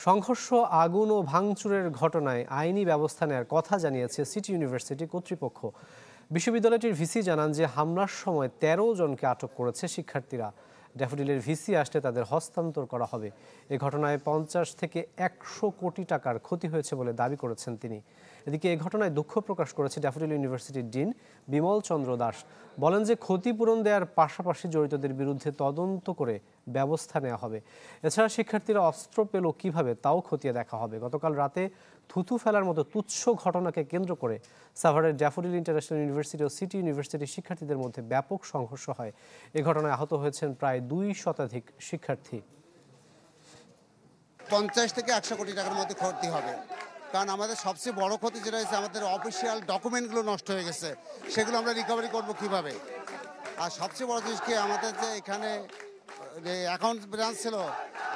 সংঘর্ষ, আগুন ও ভাঙচুরের ঘটনায় আইনি ব্যবস্থা নেওয়ার কথা জানিয়েছে সিটি ইউনিভার্সিটি কর্তৃপক্ষ। বিশ্ববিদ্যালয়টির ভিসি জানান যে হামলার সময় ১৩ জনকে আটক করেছে শিক্ষার্থীরা। ড্যাফোডিলের ভিসি আসলে তাদের হস্তান্তর করা হবে। এ ঘটনায় ৫০ থেকে ১০০ কোটি টাকার ক্ষতি হয়েছে বলে দাবি করেছেন তিনি। এদিকে এ ঘটনায় দুঃখ প্রকাশ করেছে ড্যাফোডিল ইউনিভার্সিটির ডিন বিমল চন্দ্র দাস। বলেন যে ক্ষতিপূরণ দেওয়ার পাশাপাশি জড়িতদের বিরুদ্ধে তদন্ত করে ব্যবস্থা নেওয়া হবে। এছাড়া শিক্ষার্থীরা অস্ত্র পেল কিভাবে তাও খতিয়ে দেখা হবে। গতকাল রাতে থুতু ফেলার মতো তুচ্ছ ঘটনাকে কেন্দ্র করে সাভারের ড্যাফোডিল ইন্টারন্যাশনাল ইউনিভার্সিটি ও সিটি ইউনিভার্সিটির শিক্ষার্থীদের মধ্যে ব্যাপক সংঘর্ষ হয়। এ ঘটনায় আহত হয়েছেন প্রায় ২ শতাধিক শিক্ষার্থী। ৫০ থেকে ১০০ কোটি টাকার মধ্যে ক্ষতি হবে, কারণ আমাদের সবচেয়ে বড় ক্ষতি যেটা হয়েছে, আমাদের অফিসিয়াল ডকুমেন্টগুলো নষ্ট হয়ে গেছে, সেগুলো আমরা রিকভারি করব কিভাবে। আর সবচেয়ে বড় জিনিস কি, আমাদের যে এখানে যে অ্যাকাউন্ট ব্রাঞ্চ ছিল,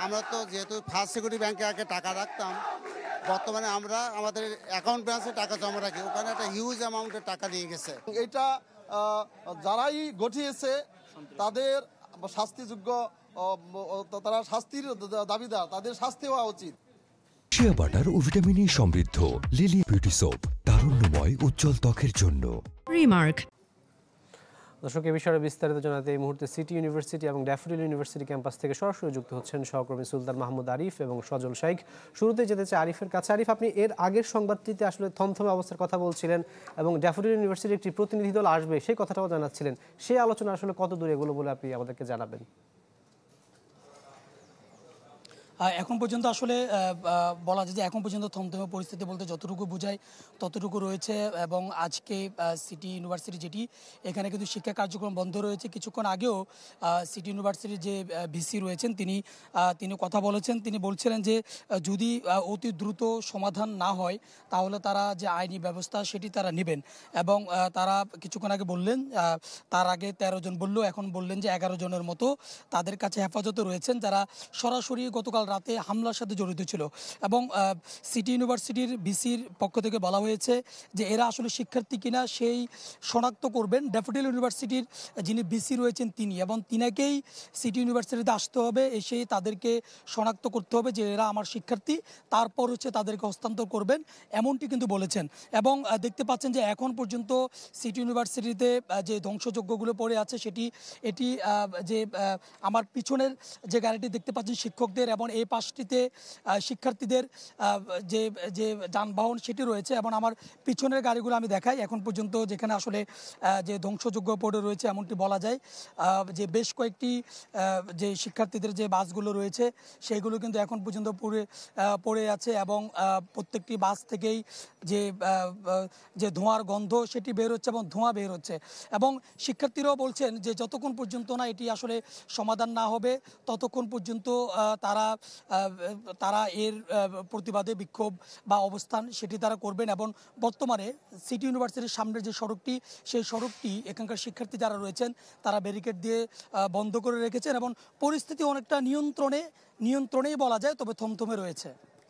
আমরা তো যেহেতু ফার্স্ট সিকিউরিটি ব্যাংকে আগে টাকা রাখতাম, বর্তমানে আমরা আমাদের অ্যাকাউন্ট ব্রাঞ্চে টাকা জমা রাখি, ওখানে একটা হিউজ অ্যামাউন্টের টাকা নিয়ে গেছে। এটা যারাই ঘটিয়েছে তাদের শাস্তিযোগ্য, তারা শাস্তির দাবিদার, তাদের শাস্তি হওয়া উচিত। শিয়া বাটার ও ভিটামিন ই সমৃদ্ধ লিলি বিউটি সোপ, তারুণ্যময় উজ্জ্বল ত্বকের জন্য। রিমার্ক। দর্শক, এ বিষয়ে বিস্তারিত জানাতে এই মুহূর্তে সিটি ইউনিভার্সিটি এবং ড্যাফোডিল ইউনিভার্সিটি ক্যাম্পাস থেকে সরাসরি যুক্ত হচ্ছেন সহকর্মী সুলতান মাহমুদ আরিফ এবং সজল শাইখ। শুরুতে যেতে চাই আরিফের কাছে। আরিফ, আপনি এর আগের সংবাদটিতে আসলে থমথমে অবস্থার কথা বলছিলেন এবং ড্যাফোডিল ইউনিভার্সিটির একটি প্রতিনিধি দল আসবে সেই কথাটাও জানাচ্ছিলেন। সেই আলোচনা আসলে কত দূর এগুলো বলে আপনি আমাদেরকে জানাবেন? এখন পর্যন্ত আসলে বলা যায় যে এখন পর্যন্ত থমথমে পরিস্থিতি বলতে যতটুকু বোঝায় ততটুকু রয়েছে। এবং আজকে সিটি ইউনিভার্সিটি যেটি, এখানে কিন্তু শিক্ষা কার্যক্রম বন্ধ রয়েছে। কিছুক্ষণ আগেও সিটি ইউনিভার্সিটির যে ভিসি রয়েছেন তিনি কথা বলেছেন। তিনি বলছিলেন যে যদি অতি দ্রুত সমাধান না হয় তাহলে তারা যে আইনি ব্যবস্থা সেটি তারা নেবেন। এবং তারা কিছুক্ষণ আগে বললেন, তার আগে ১৩ জন বললো, এখন বললেন যে ১১ জনের মতো তাদের কাছে হেফাজতে রয়েছেন, যারা সরাসরি গতকাল রাতে হামলার সাথে জড়িত ছিল। এবং সিটি ইউনিভার্সিটির ভিসির পক্ষ থেকে বলা হয়েছে যে এরা আসলে শিক্ষার্থী কিনা সেই শনাক্ত করবেন ড্যাফোডিল ইউনিভার্সিটির যিনি ভিসি রয়েছেন তিনি, এবং তিনাকেই সিটি ইউনিভার্সিটিতে আসতে হবে, এসে তাদেরকে শনাক্ত করতে হবে যে এরা আমার শিক্ষার্থী, তারপর তাদেরকে হস্তান্তর করবেন, এমনটি কিন্তু বলেছেন। এবং দেখতে পাচ্ছেন যে এখন পর্যন্ত সিটি ইউনিভার্সিটিতে যে ধ্বংসযজ্ঞগুলো পড়ে আছে এটি যে আমার পিছনের যে গাড়িটি দেখতে পাচ্ছেন শিক্ষকদের, এবং এই পাশটিতে শিক্ষার্থীদের যে যে যানবাহন সেটি রয়েছে। এবং আমার পিছনের গাড়িগুলো আমি দেখাই, এখন পর্যন্ত যেখানে আসলে যে ধ্বংসযোগ্য পড়ে রয়েছে এমনটি বলা যায় যে বেশ কয়েকটি যে শিক্ষার্থীদের যে বাসগুলো রয়েছে সেইগুলো কিন্তু এখন পর্যন্ত পড়ে আছে। এবং প্রত্যেকটি বাস থেকেই যে ধোঁয়ার গন্ধ সেটি বের হচ্ছে এবং ধোঁয়া বের হচ্ছে। এবং শিক্ষার্থীরাও বলছেন যে যতক্ষণ পর্যন্ত না এটি আসলে সমাধান না হবে ততক্ষণ পর্যন্ত তারা এর প্রতিবাদে বিক্ষোভ বা অবস্থান সেটি তারা করবেন। এবং বর্তমানে সিটি ইউনিভার্সিটির সামনের যে সড়কটি, সেই সড়কটি এখানকার শিক্ষার্থী যারা রয়েছেন তারা ব্যারিকেড দিয়ে বন্ধ করে রেখেছেন এবং পরিস্থিতি অনেকটা নিয়ন্ত্রণেই বলা যায়, তবে থমথমে রয়েছে।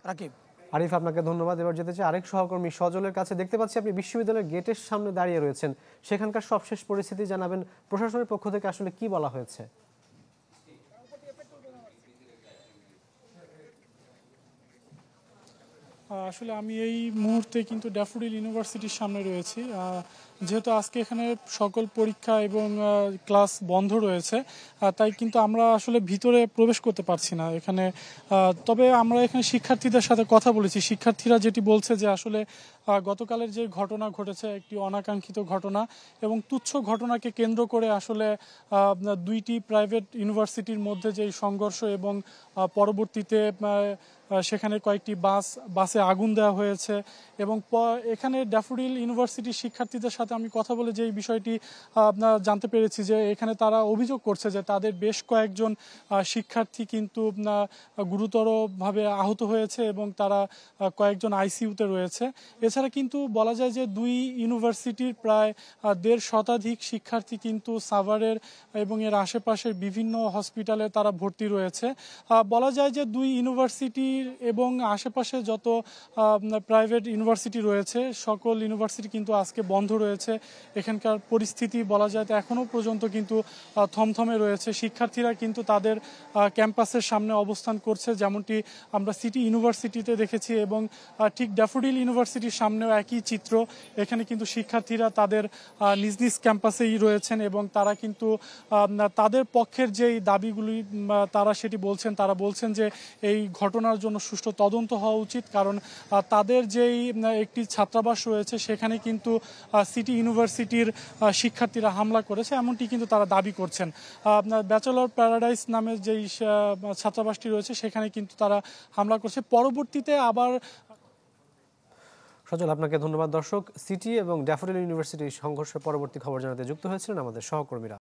রাকিব। আরিফ, আপনাকে ধন্যবাদ। এবার যেতে চাই আরেক সহকর্মী সজলের কাছে। দেখতে পাচ্ছি আপনি বিশ্ববিদ্যালয়ের গেটের সামনে দাঁড়িয়ে রয়েছেন, সেখানকার সবশেষ পরিস্থিতি জানাবেন। প্রশাসনের পক্ষ থেকে আসলে কি বলা হয়েছে? আসলে আমি এই মুহূর্তে কিন্তু ড্যাফোডিল ইউনিভার্সিটির সামনে রয়েছি। যেহেতু আজকে এখানে সকল পরীক্ষা এবং ক্লাস বন্ধ রয়েছে, তাই কিন্তু আমরা আসলে ভিতরে প্রবেশ করতে পারছি না এখানে। তবে আমরা এখানে শিক্ষার্থীদের সাথে কথা বলেছি। শিক্ষার্থীরা যেটি বলছে যে আসলে গতকালের যে ঘটনা ঘটেছে একটি অনাকাঙ্ক্ষিত ঘটনা, এবং তুচ্ছ ঘটনাকে কেন্দ্র করে আসলে দুইটি প্রাইভেট ইউনিভার্সিটির মধ্যে যে সংঘর্ষ, এবং পরবর্তীতে সেখানে কয়েকটি বাসে আগুন দেওয়া হয়েছে। এবং এখানে ড্যাফোডিল ইউনিভার্সিটির শিক্ষার্থীদের সাথে আমি কথা বলে যে এই বিষয়টি জানতে পেরেছি যে এখানে তারা অভিযোগ করছে যে তাদের বেশ কয়েকজন শিক্ষার্থী কিন্তু গুরুতরভাবে আহত হয়েছে এবং তারা কয়েকজন আইসিইউতে রয়েছে। এছাড়া কিন্তু বলা যায় যে দুই ইউনিভার্সিটির প্রায় ১৫০ শতাধিক শিক্ষার্থী কিন্তু সাভারের এবং এর আশেপাশের বিভিন্ন হসপিটালে তারা ভর্তি রয়েছে। বলা যায় যে দুই ইউনিভার্সিটি রাজধানীর এবং আশেপাশে যত প্রাইভেট ইউনিভার্সিটি রয়েছে সকল ইউনিভার্সিটি কিন্তু আজকে বন্ধ রয়েছে। এখানকার পরিস্থিতি বলা যায় তো এখনও পর্যন্ত কিন্তু থমথমে রয়েছে। শিক্ষার্থীরা কিন্তু তাদের ক্যাম্পাসের সামনে অবস্থান করছে, যেমনটি আমরা সিটি ইউনিভার্সিটিতে দেখেছি এবং ঠিক ড্যাফোডিল ইউনিভার্সিটির সামনেও একই চিত্র। এখানে কিন্তু শিক্ষার্থীরা তাদের নিজ নিজ ক্যাম্পাসেই রয়েছেন এবং তারা কিন্তু তাদের পক্ষের যেই দাবিগুলি তারা সেটি বলছেন। তারা বলছেন যে এই ঘটনার জন্য সুষ্ঠু তদন্ত হওয়া উচিত, কারণ তাদের যেই একটি ছাত্রাবাস রয়েছে সেখানে কিন্তু সিটি ইউনিভার্সিটির শিক্ষার্থীরা হামলা করেছে, এমনটি কিন্তু তারা দাবি করছেন। ব্যাচেলর প্যারাডাইস নামের যেই ছাত্রাবাসটি রয়েছে সেখানে কিন্তু তারা হামলা করছে। পরবর্তীতে আবার সজল, আপনাকে ধন্যবাদ। দর্শক, সিটি এবং ড্যাফোডিল ইউনিভার্সিটির সংঘর্ষের পরবর্তী খবর জানাতে যুক্ত হয়েছিলেন আমাদের সহকর্মীরা।